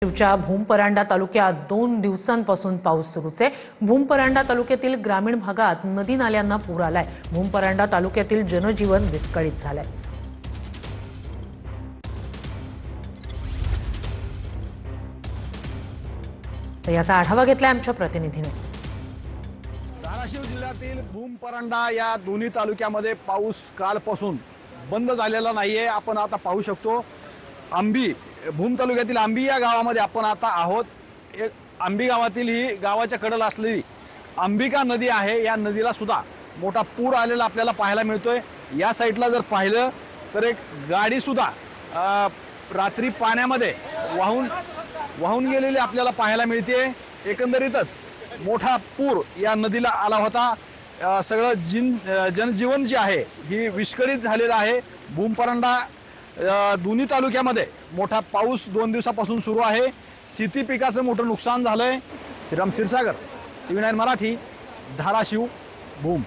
धाराशिवच्या भूमपरांडा तालुक्यात 2 दिवसांपासून पाऊस सुरूच आहे। भूमपरांडा तालुक्यातील ग्रामीण भागात नदी नाल्यांना पूर आलाय। भूमपरांडा तालुक्यातील जनजीवन विस्कळीत झालंय। तर याचा आढावा घेतलाय आमच्या प्रतिनिधीने। धाराशिव जिल्ह्यातील भूमपरांडा या दोन्ही तालुक्यामध्ये पाऊस कालपासून बंद झालेला नाहीये। आपण आता पाहू शकतो आंबी भूम तालुक्यातील आंबी या गावामध्ये आपण आता आहोत। आंबी गावातील ही गावाच्या कडेला असलेली अंबिका नदी आहे। या नदीला सुद्धा मोठा पूर आलेला आपल्याला पाहायला मिळतोय। या साईडला जर पाहिलं तर एक गाडी सुद्धा रात्री पाण्यामध्ये वाहून गेलेली आपल्याला पाहायला मिळते। एकंदरीतच मोठा पूर या नदीला आला होता। सगळं जनजीवन जे आहे ही विस्कळीत झालेलं आहे। भूमपरांडा दोन्ही तालुक्यामध्ये मोठा पाऊस 2 दिवसापासून सुरू आहे। शेती पिकाचं मोठं नुकसान झालंय। श्रीराम क्षीरसागर, TV9 मराठी, धाराशिव, भूम।